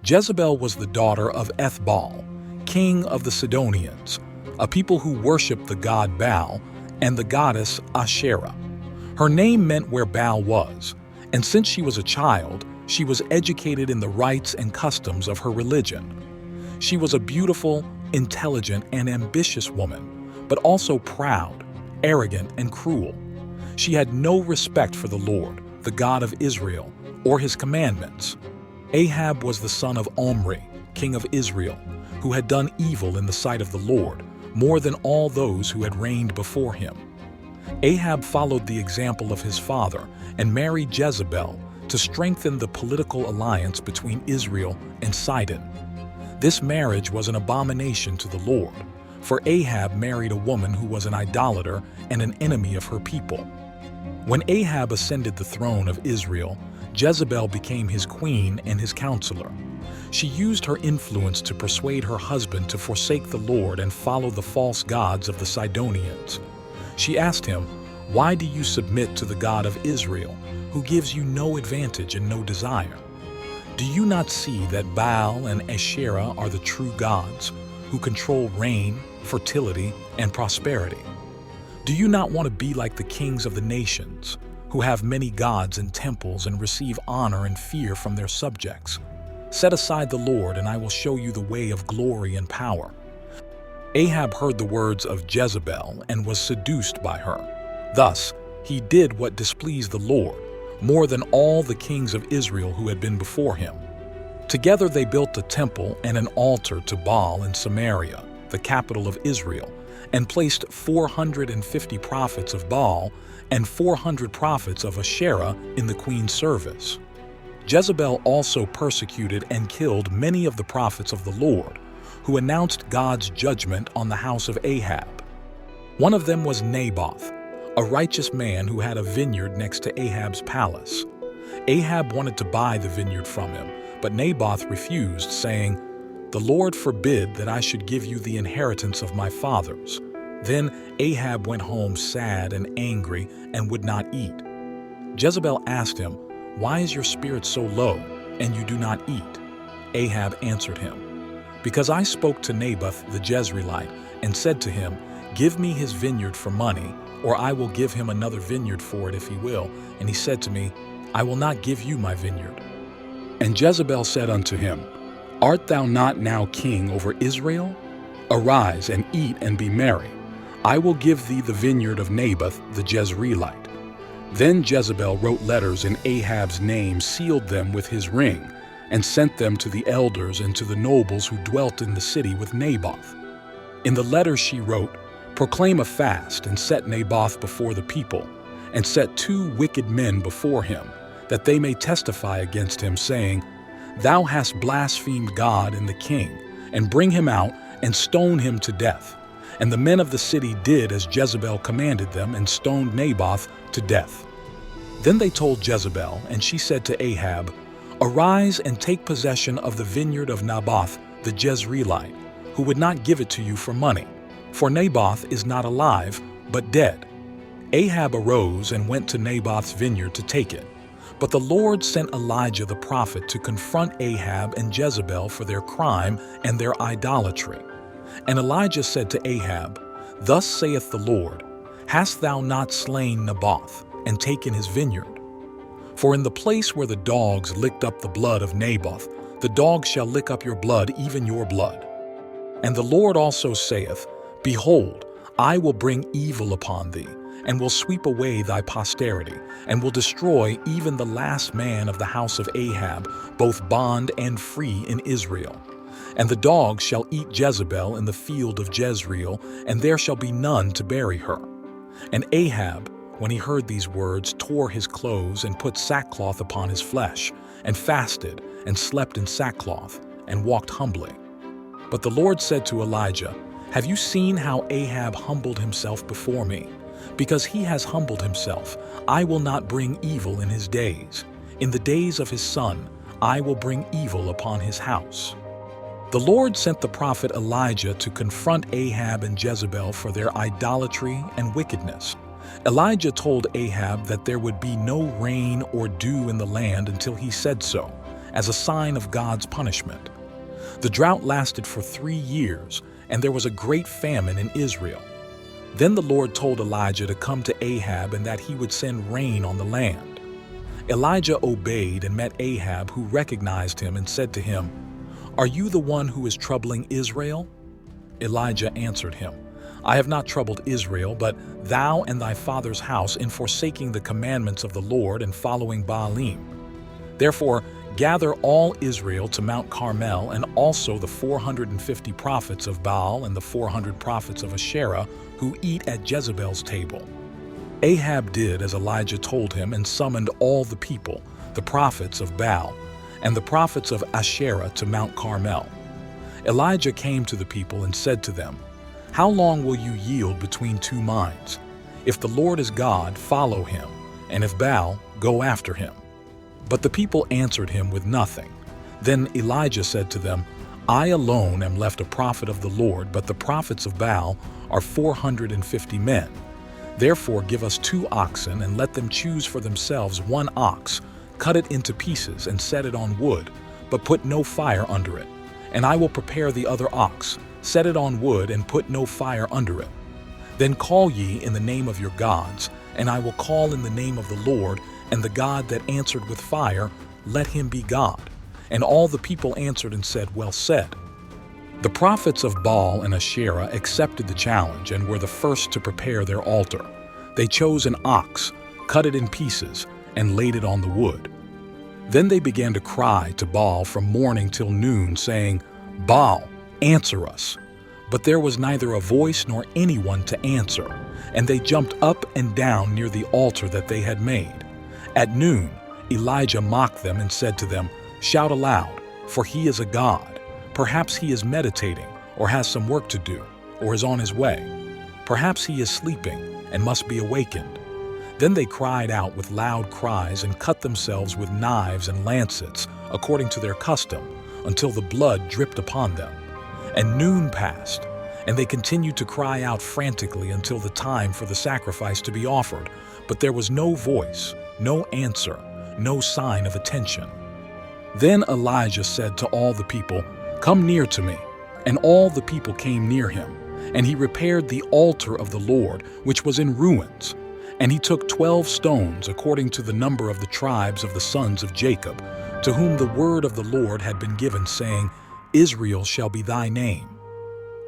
Jezebel was the daughter of Ethbaal, king of the Sidonians, a people who worshipped the god Baal and the goddess Asherah. Her name meant where Baal was, and since she was a child, she was educated in the rites and customs of her religion. She was a beautiful, intelligent, and ambitious woman, but also proud, arrogant, and cruel. She had no respect for the Lord, the God of Israel, or his commandments. Ahab was the son of Omri, king of Israel, who had done evil in the sight of the Lord, more than all those who had reigned before him. Ahab followed the example of his father and married Jezebel to strengthen the political alliance between Israel and Sidon. This marriage was an abomination to the Lord, for Ahab married a woman who was an idolater and an enemy of her people. When Ahab ascended the throne of Israel, Jezebel became his queen and his counselor. She used her influence to persuade her husband to forsake the Lord and follow the false gods of the Sidonians. She asked him, "Why do you submit to the God of Israel, who gives you no advantage and no desire? Do you not see that Baal and Asherah are the true gods, who control rain, fertility, and prosperity? Do you not want to be like the kings of the nations, who have many gods and temples and receive honor and fear from their subjects? Set aside the Lord, and I will show you the way of glory and power." Ahab heard the words of Jezebel and was seduced by her. Thus, he did what displeased the Lord, more than all the kings of Israel who had been before him. Together they built a temple and an altar to Baal in Samaria, the capital of Israel, and placed 450 prophets of Baal and 400 prophets of Asherah in the queen's service. Jezebel also persecuted and killed many of the prophets of the Lord, who announced God's judgment on the house of Ahab. One of them was Naboth, a righteous man who had a vineyard next to Ahab's palace. Ahab wanted to buy the vineyard from him, but Naboth refused, saying, "The Lord forbid that I should give you the inheritance of my fathers." Then Ahab went home sad and angry and would not eat. Jezebel asked him, "Why is your spirit so low, and you do not eat?" Ahab answered him, "Because I spoke to Naboth the Jezreelite and said to him, 'Give me his vineyard for money, or I will give him another vineyard for it if he will.' And he said to me, 'I will not give you my vineyard.' And Jezebel said unto him, 'Art thou not now king over Israel? Arise and eat and be merry. I will give thee the vineyard of Naboth the Jezreelite.' Then Jezebel wrote letters in Ahab's name, sealed them with his ring, and sent them to the elders and to the nobles who dwelt in the city with Naboth. In the letters she wrote, 'Proclaim a fast and set Naboth before the people, and set 2 wicked men before him, that they may testify against him, saying, Thou hast blasphemed God and the king, and bring him out and stone him to death.' And the men of the city did as Jezebel commanded them, and stoned Naboth to death. Then they told Jezebel, and she said to Ahab, 'Arise and take possession of the vineyard of Naboth the Jezreelite, who would not give it to you for money, for Naboth is not alive, but dead.' Ahab arose and went to Naboth's vineyard to take it. But the Lord sent Elijah the prophet to confront Ahab and Jezebel for their crime and their idolatry. And Elijah said to Ahab, 'Thus saith the Lord, Hast thou not slain Naboth, and taken his vineyard? For in the place where the dogs licked up the blood of Naboth, the dogs shall lick up your blood, even your blood. And the Lord also saith, Behold, I will bring evil upon thee, and will sweep away thy posterity, and will destroy even the last man of the house of Ahab, both bond and free in Israel. And the dogs shall eat Jezebel in the field of Jezreel, and there shall be none to bury her.' And Ahab, when he heard these words, tore his clothes and put sackcloth upon his flesh, and fasted, and slept in sackcloth, and walked humbly. But the Lord said to Elijah, Have you seen how Ahab humbled himself before me? Because he has humbled himself, I will not bring evil in his days. In the days of his son, I will bring evil upon his house." The Lord sent the prophet Elijah to confront Ahab and Jezebel for their idolatry and wickedness. Elijah told Ahab that there would be no rain or dew in the land until he said so, as a sign of God's punishment. The drought lasted for 3 years, and there was a great famine in Israel. Then the Lord told Elijah to come to Ahab and that he would send rain on the land. Elijah obeyed and met Ahab, who recognized him and said to him, "Are you the one who is troubling Israel?" Elijah answered him, "I have not troubled Israel, but thou and thy father's house in forsaking the commandments of the Lord and following Baalim. Therefore, gather all Israel to Mount Carmel, and also the 450 prophets of Baal and the 400 prophets of Asherah who eat at Jezebel's table." Ahab did as Elijah told him and summoned all the people, the prophets of Baal and the prophets of Asherah, to Mount Carmel. Elijah came to the people and said to them, "How long will you yield between two minds? If the Lord is God, follow him, and if Baal, go after him." But the people answered him with nothing. Then Elijah said to them, "I alone am left a prophet of the Lord, but the prophets of Baal are 450 men. Therefore give us 2 oxen, and let them choose for themselves 1 ox, cut it into pieces, and set it on wood, but put no fire under it. And I will prepare the other ox, set it on wood, and put no fire under it. Then call ye in the name of your gods, and I will call in the name of the Lord, and the God that answered with fire, let him be God." And all the people answered and said, "Well said." The prophets of Baal and Asherah accepted the challenge and were the first to prepare their altar. They chose an ox, cut it in pieces, and laid it on the wood. Then they began to cry to Baal from morning till noon, saying, "Baal, answer us." But there was neither a voice nor anyone to answer, and they jumped up and down near the altar that they had made. At noon, Elijah mocked them and said to them, "Shout aloud, for he is a god. Perhaps he is meditating, or has some work to do, or is on his way. Perhaps he is sleeping and must be awakened." Then they cried out with loud cries and cut themselves with knives and lancets, according to their custom, until the blood dripped upon them. And noon passed, and they continued to cry out frantically until the time for the sacrifice to be offered, but there was no voice, no answer, no sign of attention. Then Elijah said to all the people, "Come near to me." And all the people came near him, and he repaired the altar of the Lord, which was in ruins. And he took 12 stones, according to the number of the tribes of the sons of Jacob, to whom the word of the Lord had been given, saying, "Israel shall be thy name."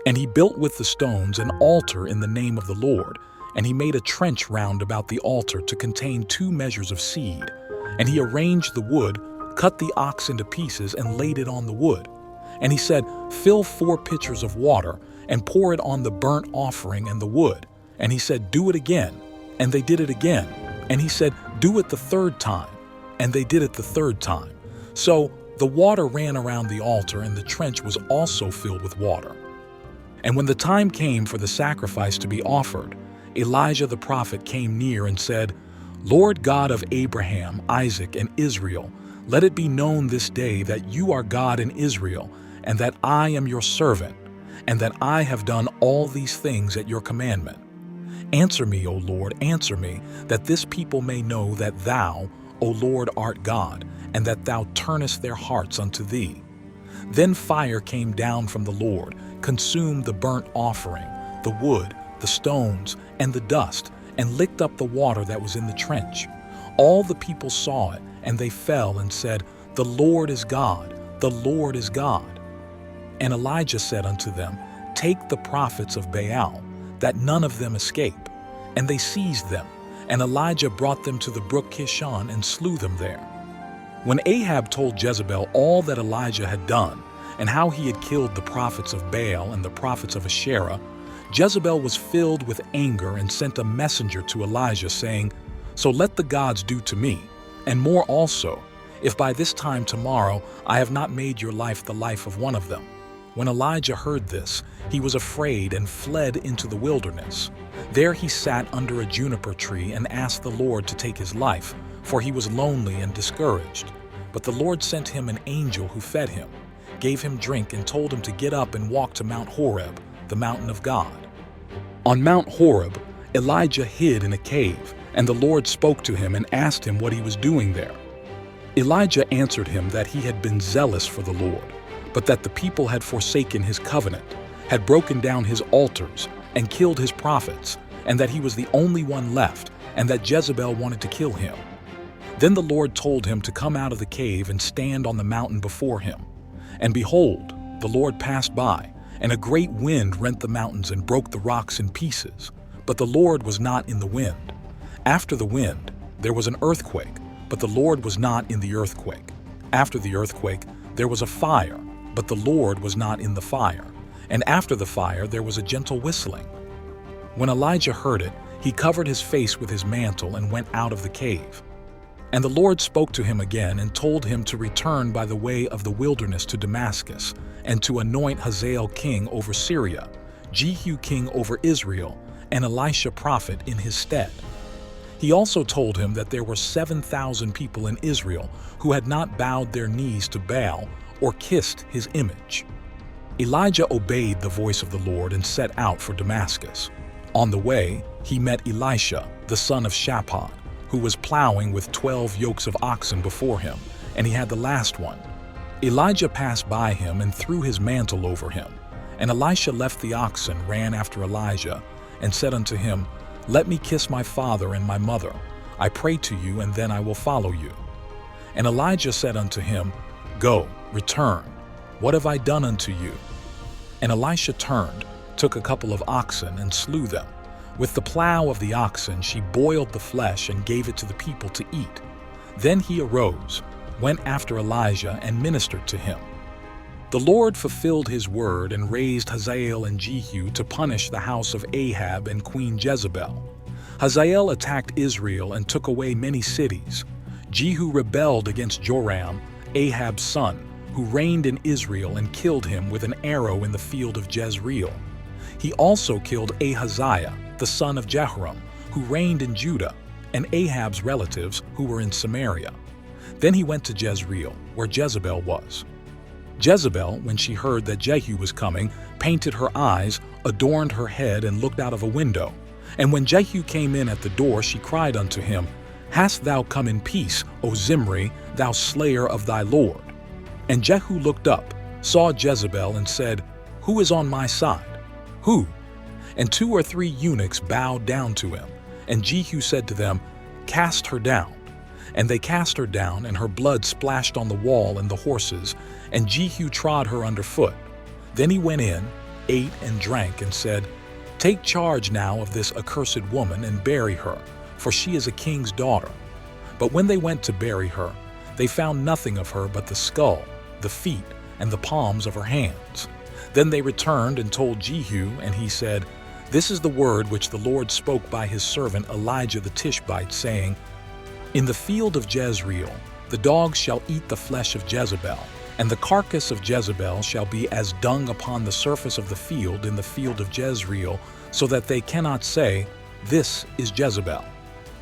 And he built with the stones an altar in the name of the Lord, and he made a trench round about the altar to contain 2 measures of seed. And he arranged the wood, cut the ox into pieces, and laid it on the wood. And he said, "Fill 4 pitchers of water, and pour it on the burnt offering and the wood." And he said, "Do it again." And they did it again. And he said, "Do it the 3rd time." And they did it the 3rd time. So the water ran around the altar, and the trench was also filled with water. And when the time came for the sacrifice to be offered, Elijah the prophet came near and said, "Lord God of Abraham, Isaac, and Israel, let it be known this day that you are God in Israel, and that I am your servant, and that I have done all these things at your commandment. Answer me, O Lord, answer me, that this people may know that thou, O Lord, art God, and that thou turnest their hearts unto thee." Then fire came down from the Lord, consumed the burnt offering, the wood, the stones, and the dust, and licked up the water that was in the trench. All the people saw it, and they fell and said, "The Lord is God, the Lord is God." And Elijah said unto them, "Take the prophets of Baal, that none of them escape." And they seized them, and Elijah brought them to the brook Kishon and slew them there. When Ahab told Jezebel all that Elijah had done, and how he had killed the prophets of Baal and the prophets of Asherah, Jezebel was filled with anger and sent a messenger to Elijah, saying, "So let the gods do to me, and more also, if by this time tomorrow I have not made your life the life of one of them." When Elijah heard this, he was afraid and fled into the wilderness. There he sat under a juniper tree and asked the Lord to take his life, for he was lonely and discouraged. But the Lord sent him an angel who fed him, gave him drink, and told him to get up and walk to Mount Horeb, the mountain of God. On Mount Horeb, Elijah hid in a cave, and the Lord spoke to him and asked him what he was doing there. Elijah answered him that he had been zealous for the Lord, but that the people had forsaken his covenant, had broken down his altars, and killed his prophets, and that he was the only one left, and that Jezebel wanted to kill him. Then the Lord told him to come out of the cave and stand on the mountain before him. And behold, the Lord passed by, and a great wind rent the mountains and broke the rocks in pieces. But the Lord was not in the wind. After the wind, there was an earthquake, but the Lord was not in the earthquake. After the earthquake, there was a fire, but the Lord was not in the fire. And after the fire, there was a gentle whistling. When Elijah heard it, he covered his face with his mantle and went out of the cave. And the Lord spoke to him again and told him to return by the way of the wilderness to Damascus, and to anoint Hazael king over Syria, Jehu king over Israel, and Elisha prophet in his stead. He also told him that there were 7,000 people in Israel who had not bowed their knees to Baal or kissed his image. Elijah obeyed the voice of the Lord and set out for Damascus. On the way, he met Elisha, the son of Shaphat, who was plowing with 12 yokes of oxen before him, and he had the last one. Elijah passed by him and threw his mantle over him. And Elisha left the oxen, ran after Elijah, and said unto him, Let me kiss my father and my mother. I pray to you, and then I will follow you. And Elijah said unto him, Go, return. What have I done unto you? And Elisha turned, took a couple of oxen, and slew them. With the plow of the oxen she boiled the flesh and gave it to the people to eat. Then he arose, went after Elijah, and ministered to him. The Lord fulfilled his word and raised Hazael and Jehu to punish the house of Ahab and Queen Jezebel. Hazael attacked Israel and took away many cities. Jehu rebelled against Joram, Ahab's son, who reigned in Israel, and killed him with an arrow in the field of Jezreel. He also killed Ahaziah, the son of Jehoram, who reigned in Judah, and Ahab's relatives who were in Samaria. Then he went to Jezreel, where Jezebel was. Jezebel, when she heard that Jehu was coming, painted her eyes, adorned her head, and looked out of a window. And when Jehu came in at the door, she cried unto him, Hast thou come in peace, O Zimri, thou slayer of thy Lord? And Jehu looked up, saw Jezebel, and said, Who is on my side? Who? And 2 or 3 eunuchs bowed down to him. And Jehu said to them, Cast her down. And they cast her down, and her blood splashed on the wall and the horses, and Jehu trod her underfoot. Then he went in, ate and drank, and said, Take charge now of this accursed woman, and bury her, for she is a king's daughter. But when they went to bury her, they found nothing of her but the skull, the feet, and the palms of her hands. Then they returned and told Jehu, and he said, This is the word which the Lord spoke by his servant Elijah the Tishbite, saying, In the field of Jezreel the dogs shall eat the flesh of Jezebel, and the carcass of Jezebel shall be as dung upon the surface of the field in the field of Jezreel, so that they cannot say, This is Jezebel.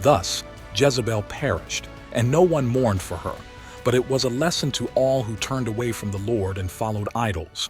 Thus Jezebel perished, and no one mourned for her, but it was a lesson to all who turned away from the Lord and followed idols.